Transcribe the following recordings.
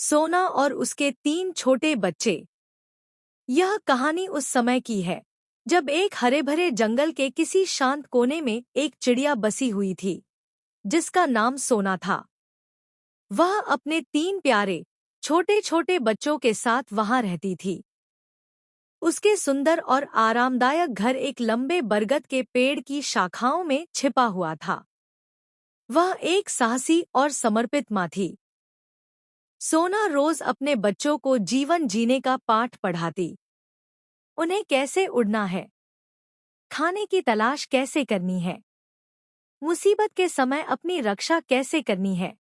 सोना और उसके 3 छोटे बच्चे। यह कहानी उस समय की है जब एक हरे भरे जंगल के किसी शांत कोने में एक चिड़िया बसी हुई थी जिसका नाम सोना था। वह अपने 3 प्यारे छोटे छोटे बच्चों के साथ वहां रहती थी। उसके सुंदर और आरामदायक घर एक लंबे बरगद के पेड़ की शाखाओं में छिपा हुआ था। वह एक साहसी और समर्पित माँ थी। सोना रोज अपने बच्चों को जीवन जीने का पाठ पढ़ाती। उन्हें कैसे उड़ना है, खाने की तलाश कैसे करनी है, मुसीबत के समय अपनी रक्षा कैसे करनी है।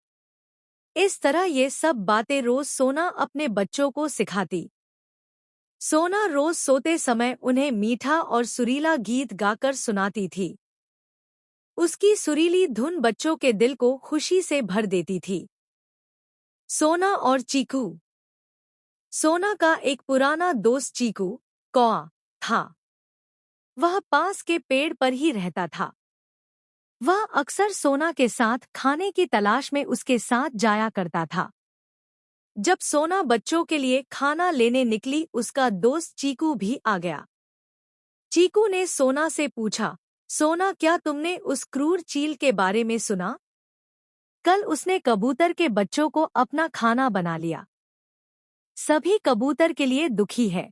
इस तरह ये सब बातें रोज सोना अपने बच्चों को सिखाती। सोना रोज सोते समय उन्हें मीठा और सुरीला गीत गाकर सुनाती थी। उसकी सुरीली धुन बच्चों के दिल को खुशी से भर देती थी। सोना और चीकू। सोना का एक पुराना दोस्त चीकू कौआ था। वह पास के पेड़ पर ही रहता था। वह अक्सर सोना के साथ खाने की तलाश में उसके साथ जाया करता था। जब सोना बच्चों के लिए खाना लेने निकली, उसका दोस्त चीकू भी आ गया। चीकू ने सोना से पूछा, सोना, क्या तुमने उस क्रूर चील के बारे में सुना? कल उसने कबूतर के बच्चों को अपना खाना बना लिया। सभी कबूतर के लिए दुखी है।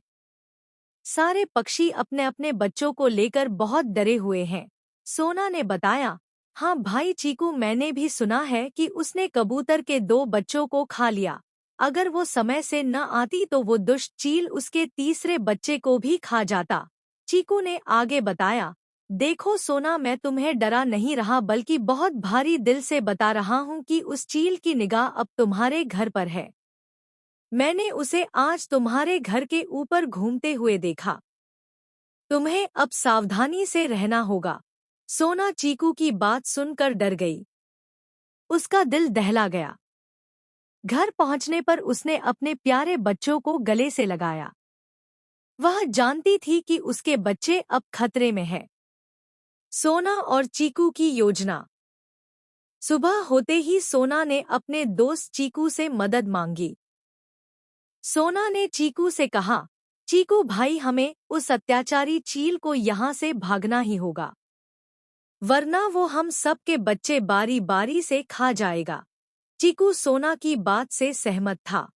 सारे पक्षी अपने अपने बच्चों को लेकर बहुत डरे हुए हैं। सोना ने बताया, हाँ भाई चीकू, मैंने भी सुना है कि उसने कबूतर के 2 बच्चों को खा लिया। अगर वो समय से न आती तो वो दुष्ट चील उसके तीसरे बच्चे को भी खा जाता। चीकू ने आगे बताया, देखो सोना, मैं तुम्हें डरा नहीं रहा बल्कि बहुत भारी दिल से बता रहा हूँ कि उस चील की निगाह अब तुम्हारे घर पर है। मैंने उसे आज तुम्हारे घर के ऊपर घूमते हुए देखा। तुम्हें अब सावधानी से रहना होगा। सोना चीकू की बात सुनकर डर गई। उसका दिल दहला गया। घर पहुंचने पर उसने अपने प्यारे बच्चों को गले से लगाया। वह जानती थी कि उसके बच्चे अब खतरे में हैं। सोना और चीकू की योजना। सुबह होते ही सोना ने अपने दोस्त चीकू से मदद मांगी। सोना ने चीकू से कहा, चीकू भाई, हमें उस अत्याचारी चील को यहाँ से भागना ही होगा, वरना वो हम सब के बच्चे बारी बारी से खा जाएगा। चीकू सोना की बात से सहमत था,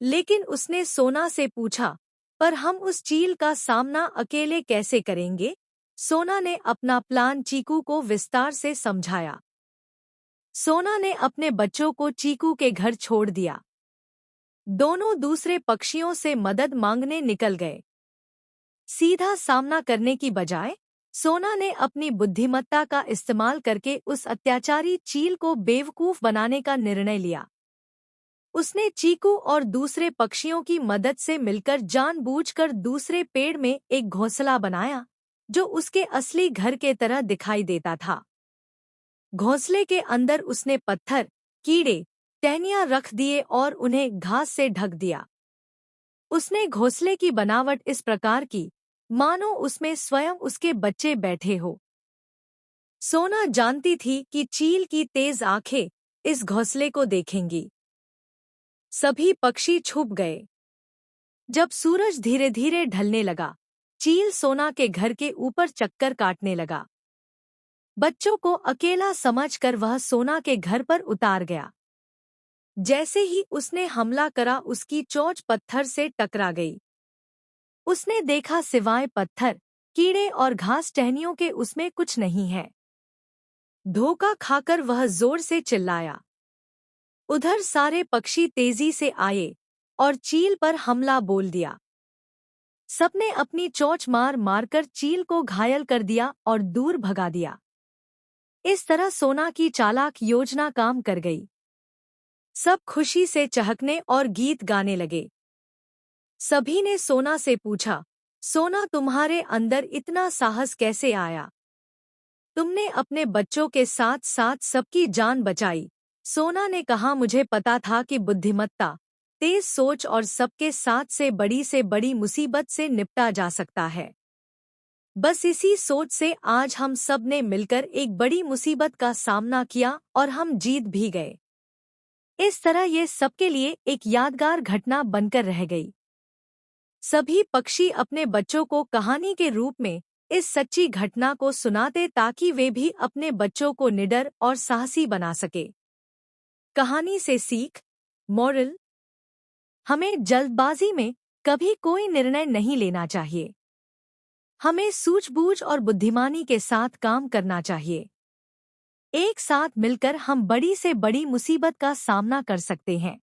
लेकिन उसने सोना से पूछा, पर हम उस चील का सामना अकेले कैसे करेंगे? सोना ने अपना प्लान चीकू को विस्तार से समझाया। सोना ने अपने बच्चों को चीकू के घर छोड़ दिया। दोनों दूसरे पक्षियों से मदद मांगने निकल गए। सीधा सामना करने की बजाय सोना ने अपनी बुद्धिमत्ता का इस्तेमाल करके उस अत्याचारी चील को बेवकूफ बनाने का निर्णय लिया। उसने चीकू और दूसरे पक्षियों की मदद से मिलकर जानबूझकर दूसरे पेड़ में एक घोंसला बनाया जो उसके असली घर के तरह दिखाई देता था। घोंसले के अंदर उसने पत्थर, कीड़े, टहनियां रख दिए और उन्हें घास से ढक दिया। उसने घोंसले की बनावट इस प्रकार की मानो उसमें स्वयं उसके बच्चे बैठे हो। सोना जानती थी कि चील की तेज आंखें इस घोंसले को देखेंगी। सभी पक्षी छुप गए। जब सूरज धीरे धीरे ढलने लगा, चील सोना के घर के ऊपर चक्कर काटने लगा। बच्चों को अकेला समझकर वह सोना के घर पर उतार गया। जैसे ही उसने हमला करा, उसकी चोंच पत्थर से टकरा गई। उसने देखा सिवाय पत्थर, कीड़े और घास टहनियों के उसमें कुछ नहीं है। धोखा खाकर वह जोर से चिल्लाया। उधर सारे पक्षी तेजी से आए और चील पर हमला बोल दिया। सबने अपनी चोंच मार मारकर चील को घायल कर दिया और दूर भगा दिया। इस तरह सोना की चालाक योजना काम कर गई। सब खुशी से चहकने और गीत गाने लगे। सभी ने सोना से पूछा, सोना, तुम्हारे अंदर इतना साहस कैसे आया? तुमने अपने बच्चों के साथ साथ सबकी जान बचाई। सोना ने कहा, मुझे पता था कि बुद्धिमत्ता, तेज सोच और सबके साथ से बड़ी मुसीबत से निपटा जा सकता है। बस इसी सोच से आज हम सब ने मिलकर एक बड़ी मुसीबत का सामना किया और हम जीत भी गए। इस तरह ये सबके लिए एक यादगार घटना बनकर रह गई। सभी पक्षी अपने बच्चों को कहानी के रूप में इस सच्ची घटना को सुनाते ताकि वे भी अपने बच्चों को निडर और साहसी बना सके। कहानी से सीख, मोरल: हमें जल्दबाजी में कभी कोई निर्णय नहीं लेना चाहिए। हमें सूझबूझ और बुद्धिमानी के साथ काम करना चाहिए। एक साथ मिलकर हम बड़ी से बड़ी मुसीबत का सामना कर सकते हैं।